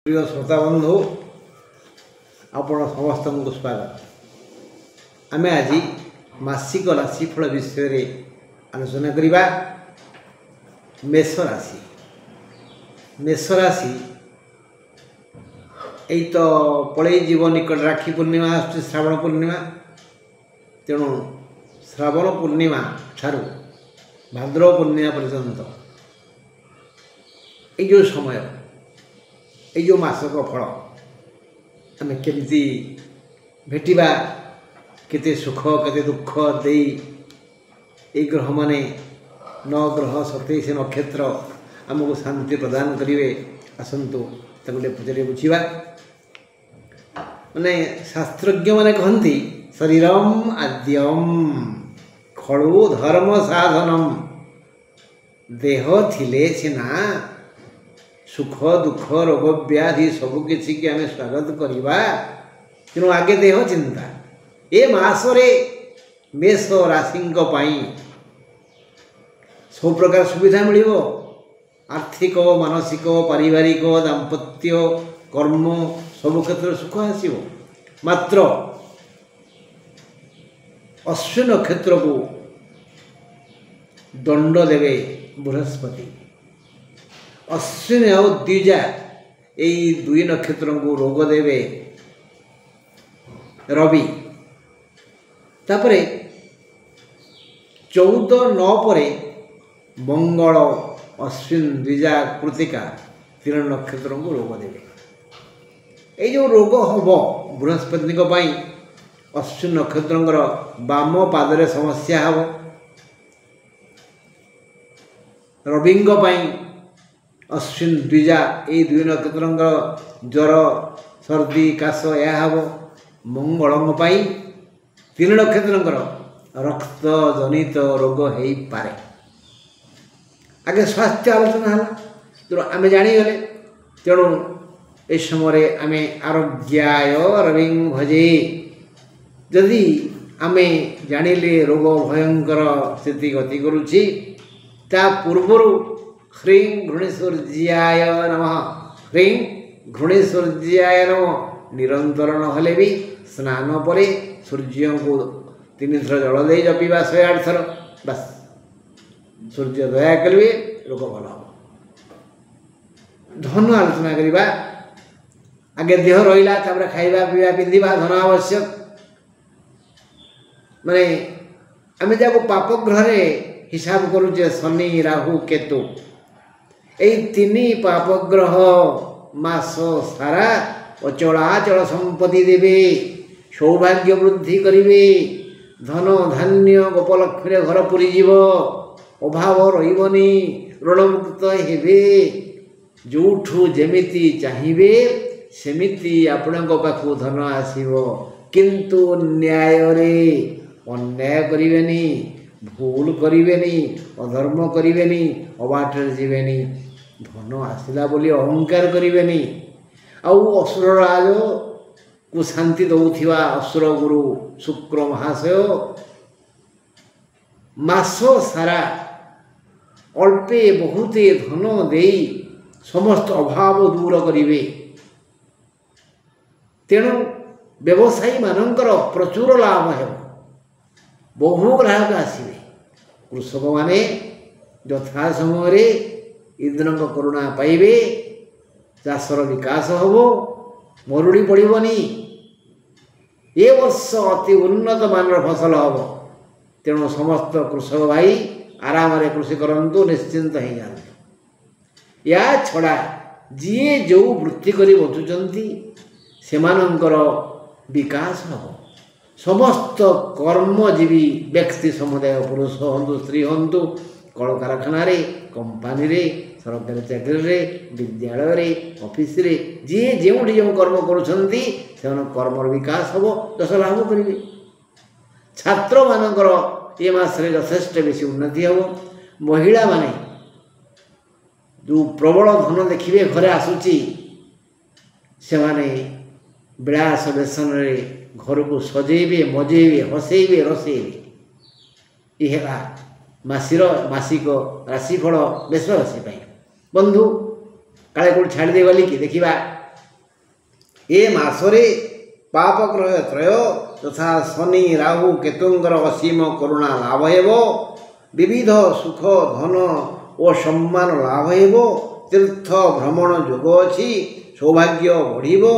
प्रिय श्रोता बंधु आपण समस्त को स्वागत। आम आज मासिक राशिफल विषय रे आलोचना करिबा। मेष राशि यही तो पड़े जीव निकट राखी पूर्णिमा आसुची श्रावण पूर्णिमा। तेणु श्रावण पूर्णिमा ठारू भाद्रव पूर्णिमा पर्यंत ये जो समय ये जो मासक फल आम केमती भेटिबा, केते सुख केते दुख दे ये ग्रह माने 9 ग्रह 27 नक्षत्र आमको शांति प्रदान करेंगे। आसतु ताकूटे पचारे बुझा। माने शास्त्रज्ञ माने कहती शरीरम आद्यम खलु धर्म साधनम। देह थिले सिना सुख दुख रोग व्याधि सबकि आम स्वागत करवा। तेणु आगे देह चिंता ए मासरे मेष राशि सब प्रकार सुविधा मिल आर्थिक मानसिक पारिवारिक दाम्पत्य कर्म सब क्षेत्र सुख आसो। मात्र अश्विन नक्षत्र को दंड देवे बृहस्पति। अश्विन और द्विजा यही दुई नक्षत्र को रोग देवे रवि। तापरे 14/9 परे मंगल अश्विन द्विजा कृतिका 3 नक्षत्र को रोग देवे। ये जो रोग हम बृहस्पति अश्विन नक्षत्र बाम पादरे समस्या हम। रवि अश्विन द्विजा ये 2 नक्षत्र ज्वर सर्दी काश यह हम। मंगल 3 नक्षत्र रक्त जनित रोग हो पारे। आगे स्वास्थ्य आलोचना है तो आम जागले। तेणु ये समय आम आरोग्याय रवि भजे। जदि आम जानिले रोग भयंकर स्थिति गति करुच्ची ता पूर्वर ह्रीं घृणेश्वर्याय नमः ह्रीं घृणेश्वर्याय नमः निरंतर नहले भी स्नान परे सूर्य को 3 थर जल दे जपा 108 थर बस सूर्य दया करेंगे रोग भल हम। धन आलोचना करवा। आगे देह रहा खाଇବା पीवा पिंधा धन आवश्यक। माने आम जाको पाप ग्रह हिसाब करुचे शनि राहु केतु यही 3 पाप ग्रह मास सारा अचलाचल संपत्ति देवे। सौभाग्य वृद्धि करेंगे। धन धान्य गोपलक्ष्मी घर पूरी जीव। अभाव रही ऋणमुक्त हेबे। जोठू जेमिति चाहिए सेमिति आपण पाखु धन आसीबो। किंतु न्याय रे अन्याय करिवेनी, भूल करिवेनी, अधर्म करिवेनी, अबाटर जीवेनी। धन आसला बोली अहंकार करिवेनी। आउ असुर राज को शांति दौथिबा असुर गुरु शुक्र महाशय मास सारा अल्पे बहुते धन दे समस्त अभाव दूर करिवे। तेणु व्यवसायी मानकर प्रचुर लाभ है। बहु ग्राहक आसवे। कृषक माने यथा समय इंद्र करुणा पाइबे। चाषर विकास हम। मरुड़ी पड़ोनी। ए वर्ष अति उन्नत मानर फसल हम। तेणु समस्त कृषक भाई आराम रे कृषि करंतु निश्चिंत हो जाते। या छड़ा जी जो वृत्ति करी बचुचंती सेमानंकर विकास हम। समस्त कर्मजीवी व्यक्ति समुदाय पुरुष हूँ स्त्री हूँ कल कारखाना कंपानी रे सरकारी चाकरी विद्यालय रे ऑफिस रे जी जो कर्म करुँच कर्मर विकास हम। दश लाभ करेंगे। छात्र मानकर ये मासरे यथेष्ट बेसी उन्नति हम। महिला माने जो प्रबल धन देखिए घरे आसूची से माने विलास बेसन रे घर को सजेबे मजेबे हसेबे रसेबे। यह मासिक राशिफल मेष राशि। बंधु काले कौट छाड़ी गली कि देखा ए मासरे पापग्रह त्रय तथा शनि राहु केतुंकर असीम करुणा लाभ हेबो विविध सुख धन और सम्मान लाभ हेबो तीर्थ भ्रमण योग अछि सौभाग्य बढ़िबो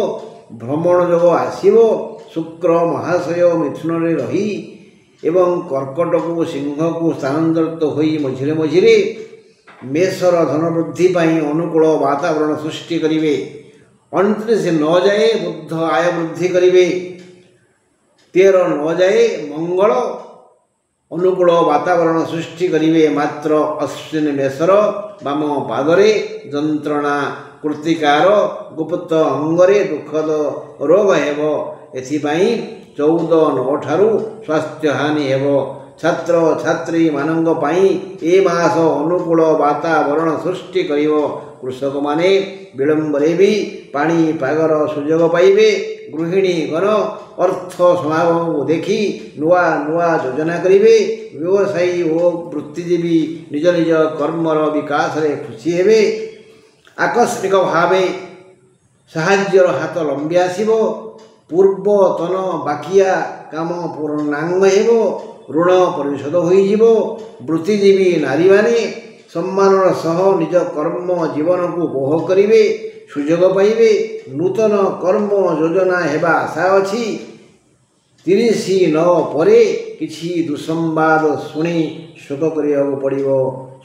भ्रमण योग आसीबो शुक्र महाशय मिथुन रे रही एवं कर्कट को सिंह को स्थानांतरित होई मझिरे मझिरे मेषर धन वृद्धि पाई अनुकूल वातावरण सृष्टि करिवे 29 न जाए बुद्ध आय वृद्धि करिवे 13 न जाए मंगल अनुकूल वातावरण सृष्टि करिवे मात्र अश्विन मेषर बाम पादरे जंत्रणा कृतिकार गुप्त अंगरे दुखद रोग हेबो एथिपाई 14 9 ठारू स्वास्थ्य हानि हेबो छात्र छात्री मानंग पाई ए मास अनुकूल वातावरण सृष्टि करिवो कृषक माने विलंबरे भी पानी पागर सुयोग पाइबे गृहिणी गण अर्थ समागम को देखी नुआ नुआ योजना करिवे व्यवसायी और वृत्तिजीवी निज निज कर्मर विकास रे खुशी हेबे आकस्मिक भावे साहाज्यर हाथ लंबी आसीबो पूर्वतन बाकिया काम पूर्णांग हेबो ऋण परिशोध होइजिबो वृत्तिजीवी नारी माने सम्मानर सह निज कर्म जीवन को उपभोग करिवे सुयोग पाइबे नूतन कर्म योजना हेबा आशा अछि 30 परे किछि दुसंवाद सुनी शोक करिବାକୁ पड़िबो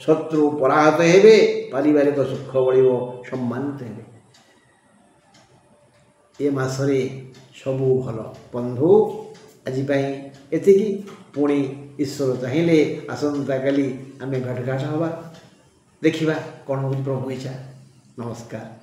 शत्रु पराहत हेबे पारिवारिक सुख बढ़िबो सम्मानित हेबे ए मासरे सबु भल बंधु आज एतिकी पुणी ईश्वर चाहिए आसंता काली आमे घाट घाट हवा देखिबा कौन प्रभु इच्छा नमस्कार।